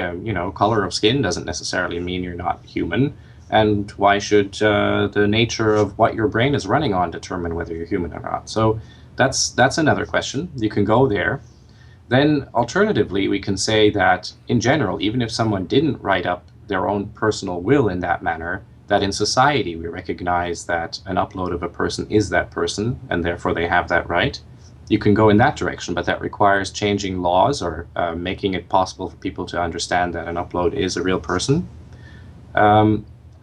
color of skin doesn't necessarily mean you're not human. And why should the nature of what your brain is running on determine whether you're human or not? So that's another question. You can go there. Then alternatively, we can say that in general, even if someone didn't write up their own personal will in that manner, that in society we recognize that an upload of a person is that person, and therefore they have that right. You can go in that direction, but that requires changing laws or making it possible for people to understand that an upload is a real person.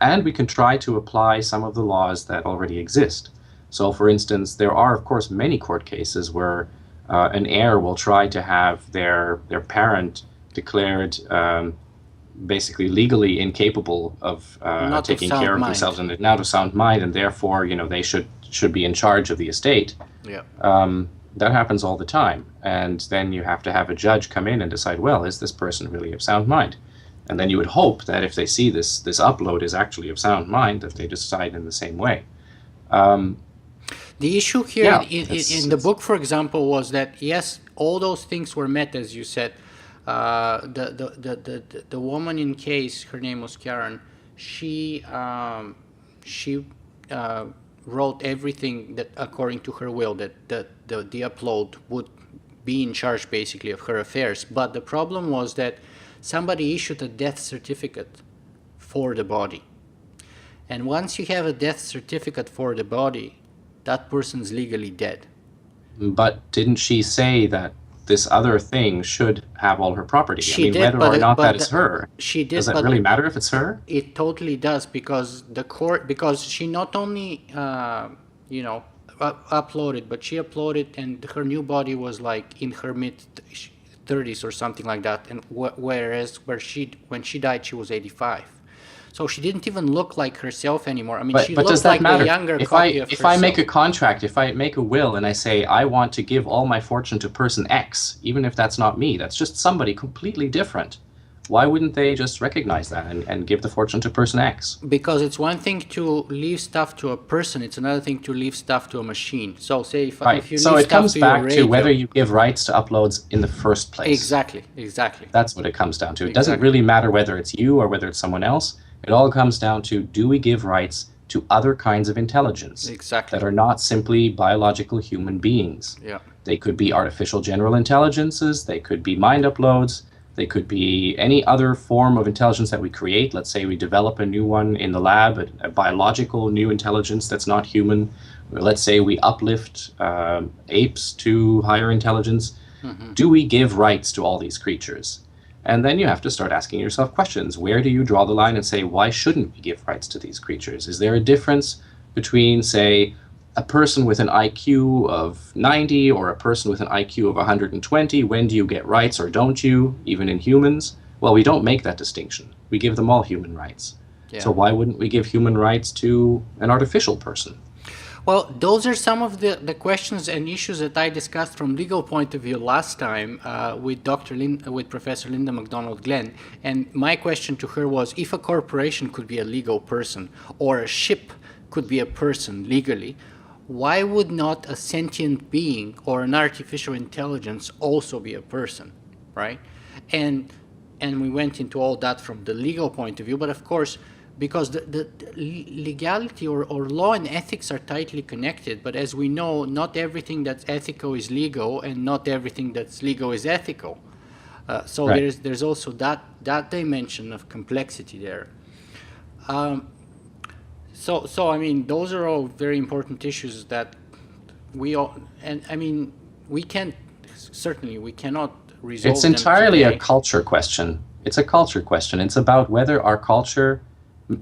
And we can try to apply some of the laws that already exist. So, for instance, there are, of course, many court cases where an heir will try to have their parent declared basically legally incapable of Not of taking sound care of mind. themselves and not of sound mind, and therefore, they should be in charge of the estate. Yeah. That happens all the time, and then you have to have a judge come in and decide, well, is this person really of sound mind? And then you would hope that if they see this upload is actually of sound mind, that they decide in the same way. The issue here Yeah, in the book, for example, was that yes, all those things were met, as you said. The woman in case, her name was Karen. She wrote everything that according to her will, that the upload would be in charge basically of her affairs. But the problem was that somebody issued a death certificate for the body, and once you have a death certificate for the body, that person's legally dead. But didn't she say that this other thing should have all her property? She I mean, did, whether but or it- not but that is the- her, She did, does it but really matter if it's her? it totally does, because the court, because she not only uploaded, but she uploaded, and her new body was like in her mid 30s or something like that, and whereas when she died she was 85. So she didn't even look like herself anymore. I mean, she But does looked that like matter? a younger If copy of if herself. I make a contract, if I make a will and I say I want to give all my fortune to person X, even if that's not me, that's just somebody completely different. Why wouldn't they just recognize that and give the fortune to person X? Because it's one thing to leave stuff to a person, it's another thing to leave stuff to a machine. So say if you So leave it stuff comes to your back to radio, whether you give rights to uploads in the first place. exactly. That's what it comes down to. It doesn't Exactly. really matter whether it's you or whether it's someone else. It all comes down to, do we give rights to other kinds of intelligence Exactly. that are not simply biological human beings? Yeah. They could be artificial general intelligences, they could be mind uploads, they could be any other form of intelligence that we create. Let's say we develop a new one in the lab, a biological new intelligence that's not human. Let's say we uplift apes to higher intelligence. Mm-hmm. Do we give rights to all these creatures? And then you have to start asking yourself questions. Where do you draw the line and say, why shouldn't we give rights to these creatures? Is there a difference between, say, a person with an IQ of 90 or a person with an IQ of 120? When do you get rights or don't you, even in humans? Well, we don't make that distinction. We give them all human rights. Yeah. So why wouldn't we give human rights to an artificial person? Well, those are some of the questions and issues that I discussed from legal point of view last time with with Professor Linda McDonald Glenn. And my question to her was, if a corporation could be a legal person or a ship could be a person legally, why would not a sentient being or an artificial intelligence also be a person, right? And we went into all that from the legal point of view, but of course, because the legality or law and ethics are tightly connected, but as we know, not everything that's ethical is legal, and not everything that's legal is ethical. So Right. there's also that dimension of complexity there. So I mean, those are all very important issues that we all, and I mean, we cannot resolve It's them entirely today. a culture question. It's a culture question. It's about whether our culture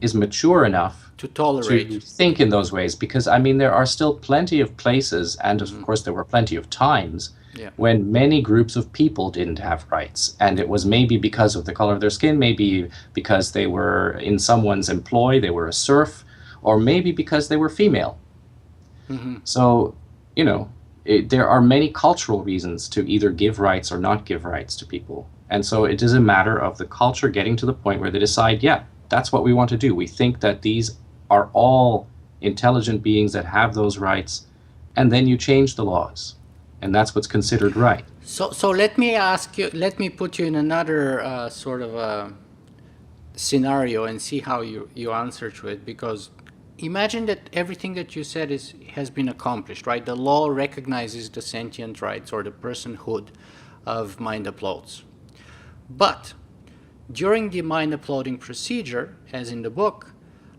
is mature enough to tolerate. to think in those ways, because I mean there are still plenty of places, and of course there were plenty of times Yeah. when many groups of people didn't have rights, and it was maybe because of the color of their skin, maybe because they were in someone's employ, they were a serf, or maybe because they were female. So there are many cultural reasons to either give rights or not give rights to people, and so it is a matter of the culture getting to the point where they decide, yeah, that's what we want to do. We think that these are all intelligent beings that have those rights, and then you change the laws, and that's what's considered right. So let me ask you, let me put you in another sort of a scenario and see how you answer to it, because imagine that everything that you said has been accomplished, right? The law recognizes the sentient rights or the personhood of mind uploads. But during the mind uploading procedure, as in the book,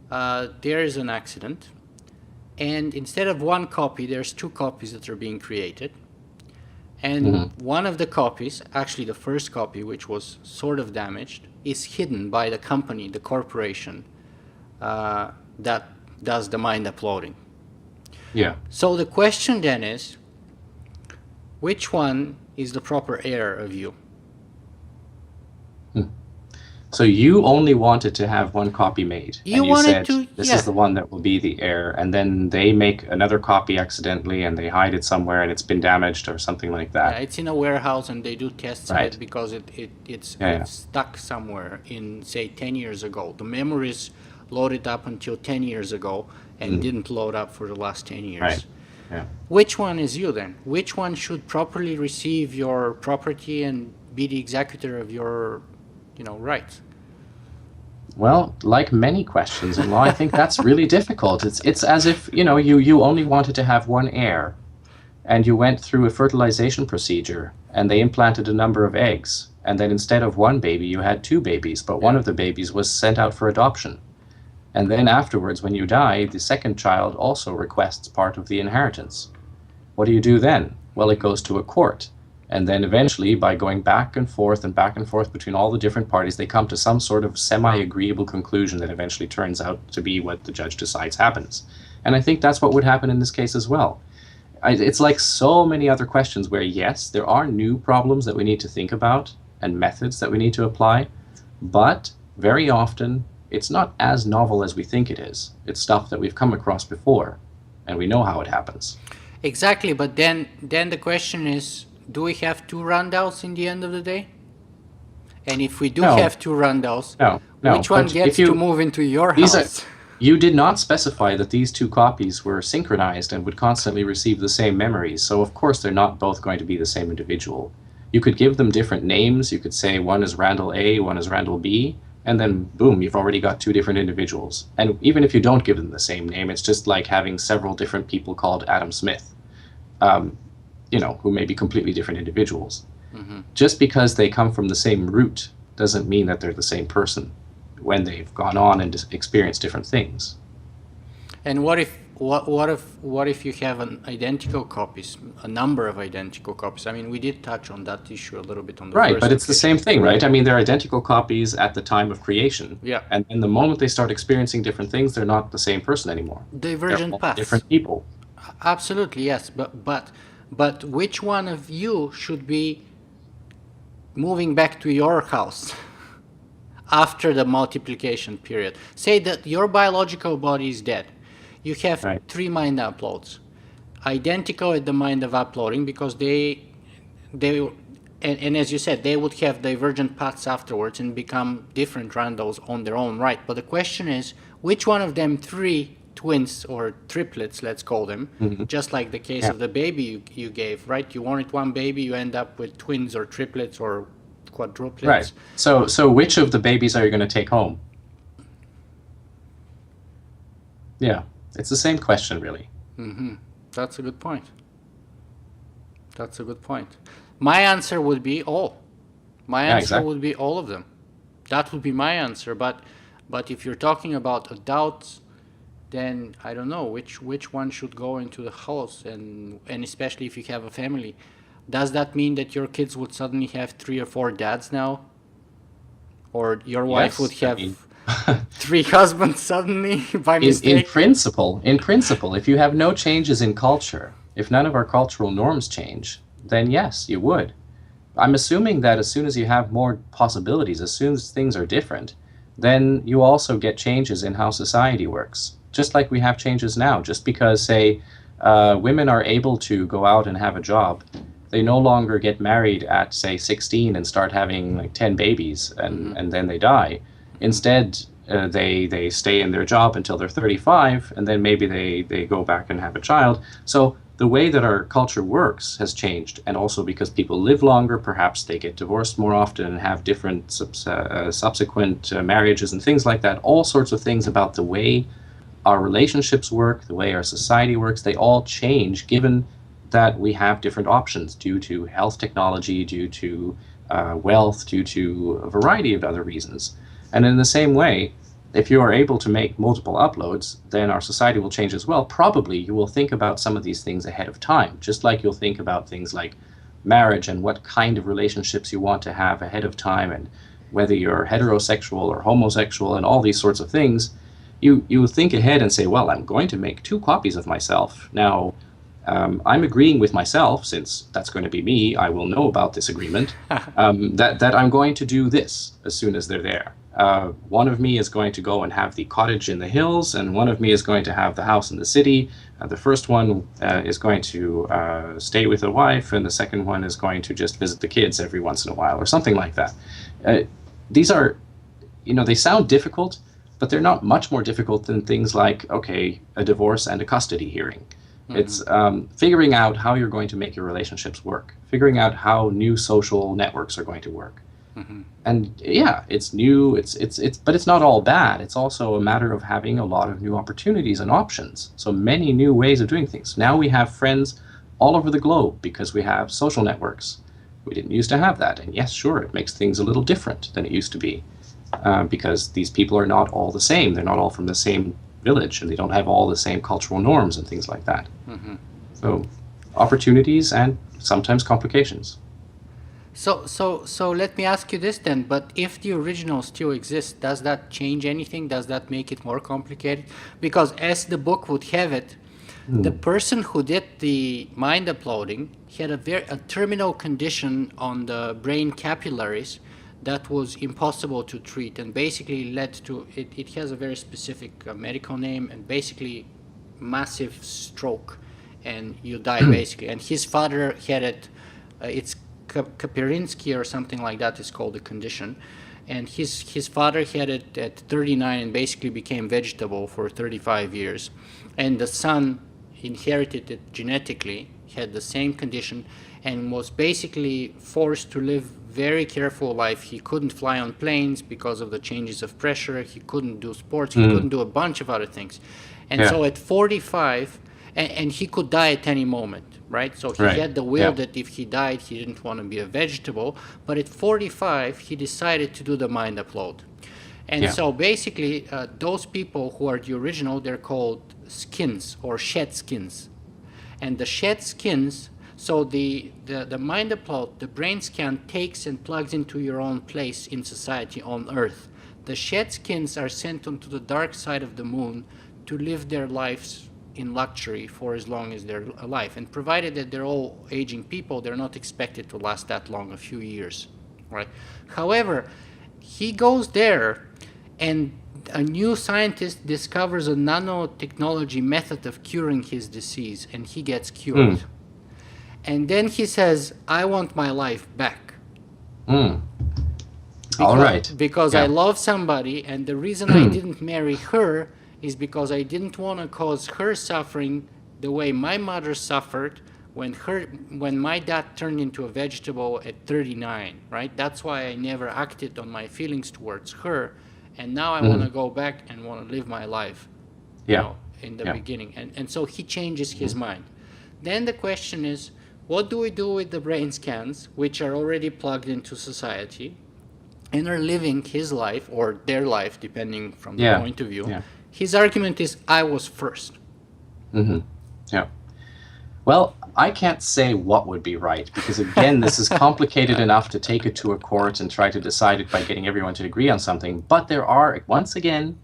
there is an accident, and instead of one copy, there's two copies that are being created. And one of the copies, actually the first copy, which was sort of damaged, is hidden by the company, the corporation, that does the mind uploading. Yeah. So the question then is, which one is the proper heir of you? So you only wanted to have one copy made, You and you wanted said, to, this yeah. is the one that will be the heir, and then they make another copy accidentally and they hide it somewhere and it's been damaged or something like Yeah, that. it's in a warehouse and they do tests of Right. it because it's Yeah, yeah. stuck somewhere in, say, 10 years ago. The memories loaded up until 10 years ago and didn't load up for the last 10 years. Right. Yeah. Which one is you then? Which one should properly receive your property and be the executor of your, rights? Well, like many questions in law, I think that's really difficult. It's as if, you only wanted to have one heir, and you went through a fertilization procedure, and they implanted a number of eggs, and then instead of one baby, you had two babies, but one of the babies was sent out for adoption. And then afterwards, when you die, the second child also requests part of the inheritance. What do you do then? Well, it goes to a court. And then eventually, by going back and forth between all the different parties, they come to some sort of semi-agreeable conclusion that eventually turns out to be what the judge decides happens. And I think that's what would happen in this case as well. It's like so many other questions where, yes, there are new problems that we need to think about and methods that we need to apply, but very often it's not as novel as we think it is. It's stuff that we've come across before, and we know how it happens. Exactly, but then the question is, do we have two Randals in the end of the day? And if we do have two Randals, no, which one gets to move into your house? You did not specify that these two copies were synchronized and would constantly receive the same memories, so of course they're not both going to be the same individual. You could give them different names. You could say one is Randal A, one is Randal B, and then boom, you've already got two different individuals. And even if you don't give them the same name, it's just like having several different people called Adam Smith, who may be completely different individuals. Just because they come from the same root doesn't mean that they're the same person when they've gone on and experienced different things. And what if you have a number of identical copies? I mean, we did touch on that issue a little bit on the Right, first but it's the occasion. same thing, right? I mean, they're identical copies at the time of creation. Yeah. And the moment they start experiencing different things, they're not the same person anymore. Divergent They're all paths. different people. Absolutely, yes. But which one of you should be moving back to your house after the multiplication period? Say that your biological body is dead. You have Right. 3 mind uploads, identical at the mind of uploading, because and as you said, they would have divergent paths afterwards and become different Randals on their own right. But the question is, which one of them 3 twins or triplets, let's call them, just like the case of the baby you gave, right? You wanted one baby, you end up with twins or triplets or quadruplets. Right. So which of the babies are you going to take home? Yeah, it's the same question, really. That's a good point. My answer would be all. Would be all of them. That would be my answer. But if you're talking about adults, then I don't know which one should go into the house, and especially if you have a family. Does that mean that your kids would suddenly have 3 or 4 dads now? Or your wife would have 3 husbands suddenly by mistake? In principle, if you have no changes in culture, if none of our cultural norms change, then yes, you would. I'm assuming that as soon as you have more possibilities, as soon as things are different, then you also get changes in how society works. Just like we have changes now. Just because, say, women are able to go out and have a job, they no longer get married at, say, 16 and start having like 10 babies and then they die. Instead, they stay in their job until they're 35, and then maybe they go back and have a child. So the way that our culture works has changed, and also because people live longer, perhaps they get divorced more often and have different subsequent marriages and things like that. All sorts of things about the way our relationships work, the way our society works, they all change given that we have different options due to health technology, due to wealth, due to a variety of other reasons. And in the same way, if you are able to make multiple uploads, then our society will change as well. Probably you will think about some of these things ahead of time, just like you'll think about things like marriage and what kind of relationships you want to have ahead of time, and whether you're heterosexual or homosexual and all these sorts of things. You think ahead and say, well, I'm going to make 2 copies of myself. Now, I'm agreeing with myself, since that's going to be me, I will know about this agreement, that I'm going to do this as soon as they're there. One of me is going to go and have the cottage in the hills, and one of me is going to have the house in the city. The first one is going to stay with a wife, and the second one is going to just visit the kids every once in a while, or something like that. These are, they sound difficult, but they're not much more difficult than things like, okay, a divorce and a custody hearing. Mm-hmm. It's figuring out how you're going to make your relationships work, figuring out how new social networks are going to work. Mm-hmm. And yeah, it's new, but it's not all bad. It's also a matter of having a lot of new opportunities and options. So many new ways of doing things. Now we have friends all over the globe because we have social networks. We didn't used to have that. And yes, sure, it makes things a little different than it used to be because these people are not all the same. They're not all from the same village, and they don't have all the same cultural norms and things like that. Mm-hmm. So opportunities and sometimes complications. So let me ask you this then, but if the original still exists, does that change anything? Does that make it more complicated? Because as the book would have it, the person who did the mind uploading had a terminal condition on the brain capillaries that was impossible to treat, and basically led to, it has a very specific medical name, and basically massive stroke, and you die basically. And his father had it, it's Kapirinsky or something like that is called the condition, and his father had it at 39 and basically became vegetable for 35 years, and the son inherited it genetically, had the same condition, and was basically forced to live very careful life. He couldn't fly on planes because of the changes of pressure. He couldn't do sports. He couldn't do a bunch of other things. And so at 45, and he could die at any moment, right? So he had the will that if he died, he didn't want to be a vegetable. But at 45, he decided to do the mind upload. And so basically, those people who are the original, they're called skins or shed skins. And the shed skins, so the mind upload, the brain scan takes and plugs into your own place in society on Earth. The shed skins are sent onto the dark side of the moon to live their lives in luxury for as long as they're alive. And provided that they're all aging people, they're not expected to last that long, a few years, right? However, he goes there, and a new scientist discovers a nanotechnology method of curing his disease, and he gets cured. And then he says, I want my life back. All right. Because I love somebody, and the reason I didn't marry her is because I didn't want to cause her suffering the way my mother suffered when my dad turned into a vegetable at 39, right? That's why I never acted on my feelings towards her. And now I want to go back and want to live my life, in the beginning. And so he changes his mind. Then the question is, what do we do with the brain scans, which are already plugged into society and are living his life or their life, depending from the point of view? His argument is, I was first. Yeah. Well, I can't say what would be right, because again, this is complicated enough to take it to a court and try to decide it by getting everyone to agree on something. But there are, once again,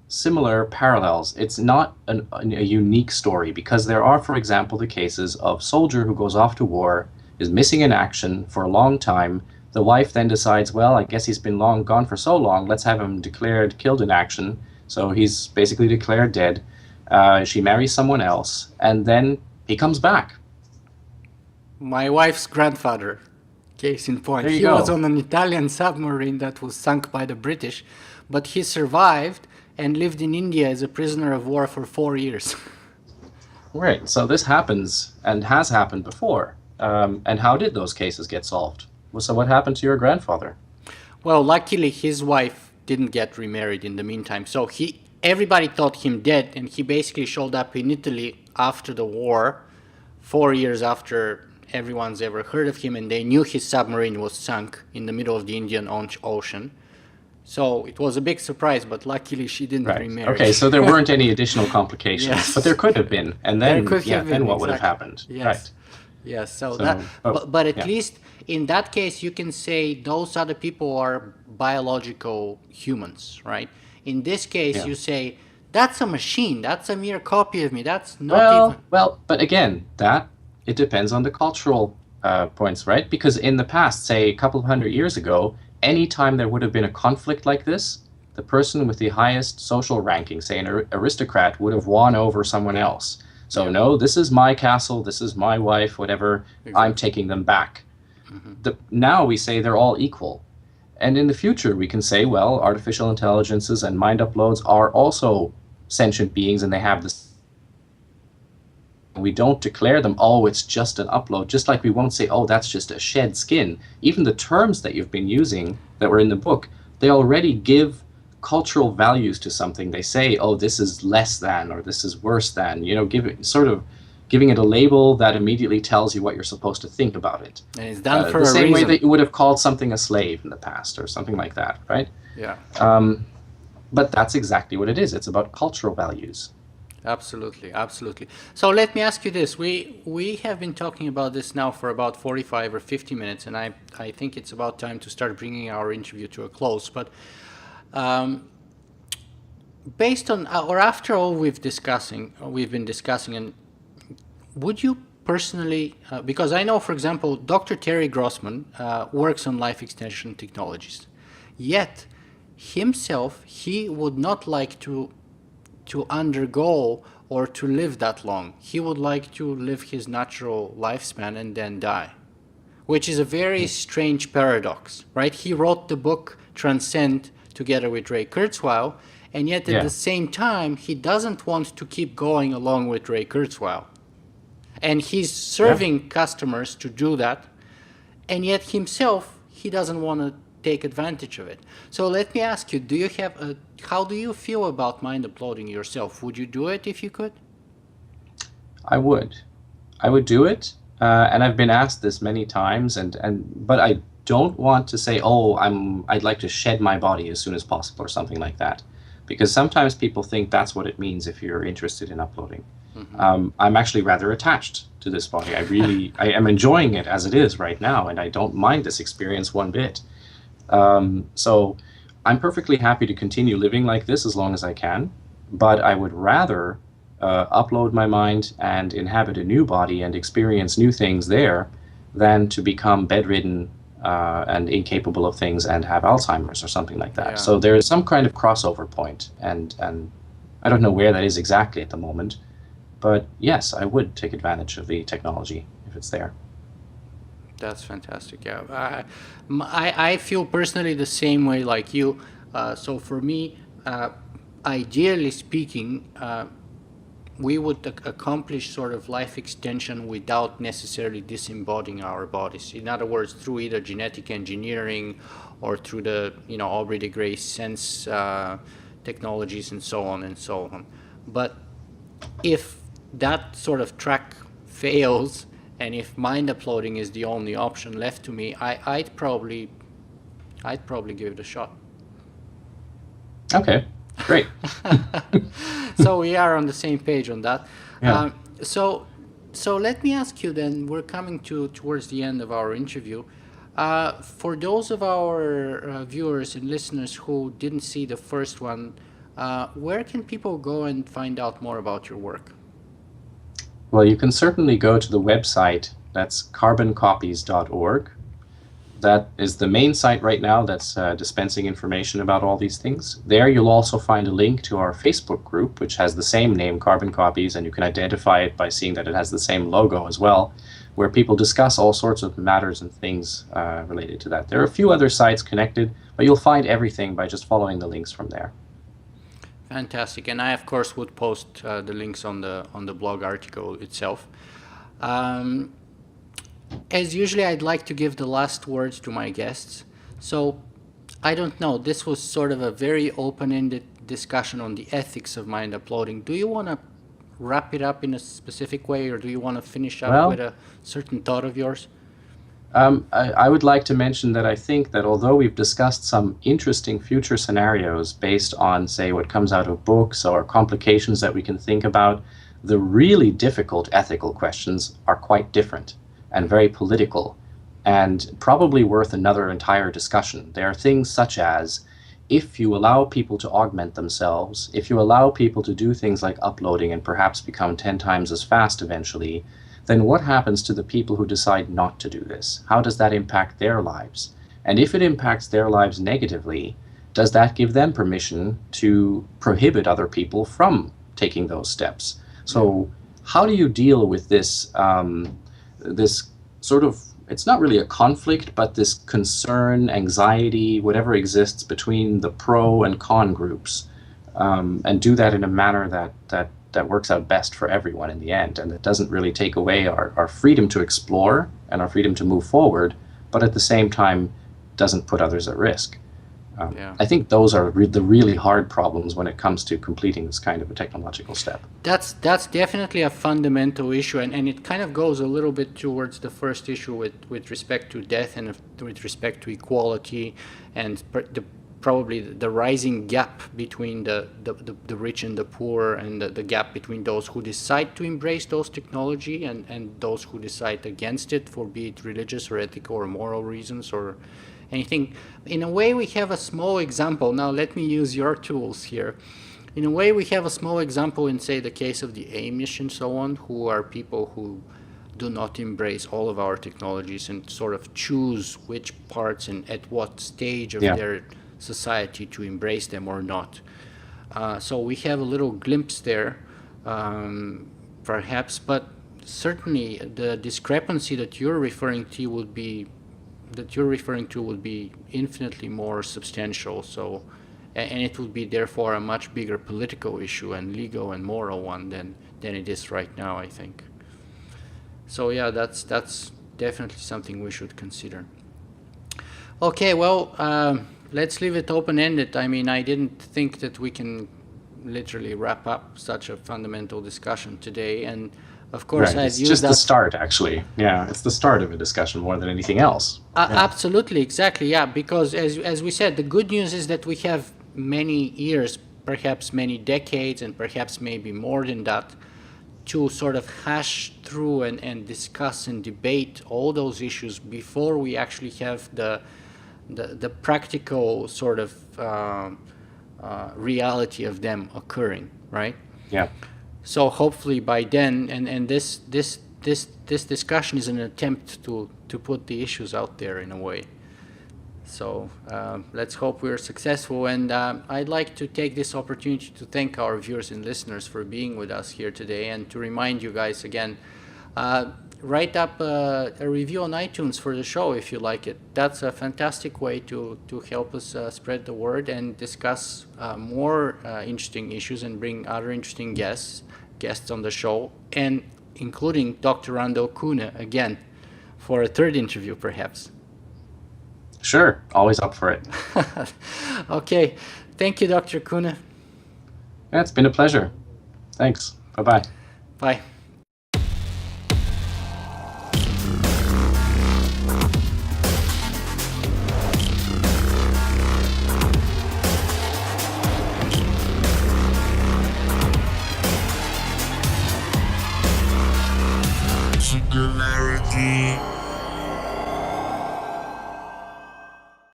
similar parallels. It's not a unique story, because there are, for example, the cases of soldier who goes off to war, is missing in action for a long time. The wife then decides, well, I guess he's been gone for so long, let's have him declared killed in action. So he's basically declared dead. She marries someone else, and then he comes back. My wife's grandfather, case in point. He was on an Italian submarine that was sunk by the British, but he survived and lived in India as a prisoner of war for 4 years. Right, so this happens and has happened before. And how did those cases get solved? So what happened to your grandfather? Well, luckily his wife didn't get remarried in the meantime. So everybody thought him dead, and he basically showed up in Italy after the war, 4 years after everyone's ever heard of him, and they knew his submarine was sunk in the middle of the Indian Ocean. So it was a big surprise, but luckily she didn't remarry. Okay, so there weren't any additional complications, but there could have been. And then, then what would have happened? Yes. Right. Yes, but at least in that case, you can say those other people are biological humans, right? In this case, you say That's a machine. That's a mere copy of me. That's not even. But again, that it depends on the cultural points, right? Because in the past, say a couple of hundred years ago, anytime there would have been a conflict like this, the person with the highest social ranking, say an aristocrat, would have won over someone else. So no, this is my castle, this is my wife, whatever, exactly. I'm taking them back. Now we say they're all equal. And in the future, we can say, well, artificial intelligences and mind uploads are also sentient beings and they have this. We don't declare them, oh, it's just an upload, just like we won't say, oh, that's just a shed skin. Even the terms that you've been using that were in the book, they already give cultural values to something. They say, oh, this is less than, or this is worse than, giving it a label that immediately tells you what you're supposed to think about it. And it's done for the a same reason. way that you would have called something a slave in the past or something like that, right? Yeah. But that's exactly what it is. It's about cultural values. Absolutely, absolutely. So let me ask you this. We have been talking about this now for about 45 or 50 minutes, and I think it's about time to start bringing our interview to a close. But based on, or after all we've been discussing, and would you personally, because I know, for example, Dr. Terry Grossman works on life extension technologies, yet himself, he would not like to undergo or to live that long. He would like to live his natural lifespan and then die, which is a very strange paradox, right? He wrote the book Transcend together with Ray Kurzweil, and yet at the same time, he doesn't want to keep going along with Ray Kurzweil. And he's serving customers to do that, and yet himself, he doesn't want to take advantage of it. So let me ask you, how do you feel about mind uploading yourself? Would you do it if you could? I would do it, and I've been asked this many times, but I don't want to say, oh, I'd like to shed my body as soon as possible or something like that, because sometimes people think that's what it means if you're interested in uploading. I'm actually rather attached to this body. I am enjoying it as it is right now, and I don't mind this experience one bit. So I'm perfectly happy to continue living like this as long as I can, but I would rather upload my mind and inhabit a new body and experience new things there than to become bedridden and incapable of things and have Alzheimer's or something like that. So there is some kind of crossover point, and I don't know where that is exactly at the moment, but yes, I would take advantage of the technology if it's there. That's fantastic. Yeah, I feel personally the same way like you. So for me, ideally speaking, we would accomplish sort of life extension without necessarily disembodying our bodies. In other words, through either genetic engineering or through the Aubrey de Grey sense technologies and so on and so on. But if that sort of track fails, and if mind uploading is the only option left to me, I'd probably give it a shot. Okay, great. So we are on the same page on that. Yeah. So let me ask you then. We're coming towards the end of our interview. For those of our viewers and listeners who didn't see the first one, where can people go and find out more about your work? Well, you can certainly go to the website. That's carboncopies.org. That is the main site right now that's dispensing information about all these things. There you'll also find a link to our Facebook group, which has the same name, Carbon Copies, and you can identify it by seeing that it has the same logo as well, where people discuss all sorts of matters and things related to that. There are a few other sites connected, but you'll find everything by just following the links from there. Fantastic, and I of course would post the links on the blog article itself. As usually, I'd like to give the last words to my guests. So, I don't know, this was sort of a very open-ended discussion on the ethics of mind uploading. Do you want to wrap it up in a specific way, or do you want to finish up with a certain thought of yours? I would like to mention that I think that although we've discussed some interesting future scenarios based on, say, what comes out of books or complications that we can think about, the really difficult ethical questions are quite different and very political and probably worth another entire discussion. There are things such as, if you allow people to augment themselves, if you allow people to do things like uploading and perhaps become 10 times as fast eventually, then what happens to the people who decide not to do this? How does that impact their lives? And if it impacts their lives negatively, does that give them permission to prohibit other people from taking those steps? So how do you deal with this, this sort of, it's not really a conflict, but this concern, anxiety, whatever exists between the pro and con groups, and do that in a manner that works out best for everyone in the end, and that doesn't really take away our freedom to explore and our freedom to move forward, but at the same time doesn't put others at risk. I think those are the really hard problems when it comes to completing this kind of a technological step. That's definitely a fundamental issue, and it kind of goes a little bit towards the first issue with respect to death and with respect to equality, and probably the rising gap between the rich and the poor, and the gap between those who decide to embrace those technology and those who decide against it, for be it religious or ethical or moral reasons or anything. In a way, we have a small example. Now, let me use your tools here. In a way, we have a small example in, say, the case of the Amish and so on, who are people who do not embrace all of our technologies and sort of choose which parts and at what stage of their society to embrace them or not. So we have a little glimpse there, perhaps, but certainly the discrepancy that you're referring to would be infinitely more substantial. So, and it would be therefore a much bigger political issue and legal and moral one than it is right now, I think. So yeah, that's definitely something we should consider. Okay, well, let's leave it open-ended. I mean, I didn't think that we can literally wrap up such a fundamental discussion today, and of course, right. It's just the start, actually. Yeah, it's the start of a discussion more than anything else. Absolutely, exactly. Yeah, because as we said, the good news is that we have many years, perhaps many decades, and perhaps maybe more than that, to sort of hash through and discuss and debate all those issues before we actually have the practical sort of reality of them occurring, right? Yeah. So hopefully by then, and this discussion is an attempt to put the issues out there in a way. So let's hope we're successful. And I'd like to take this opportunity to thank our viewers and listeners for being with us here today, and to remind you guys again, write up a review on iTunes for the show if you like it. That's a fantastic way to help us spread the word and discuss more interesting issues and bring other interesting guests on the show, and including Dr. Randal Koene again for a third interview perhaps. Sure, always up for it. Okay, thank you, Dr. Koene. Yeah, it's been a pleasure. Thanks. Bye-bye. Bye. Singularity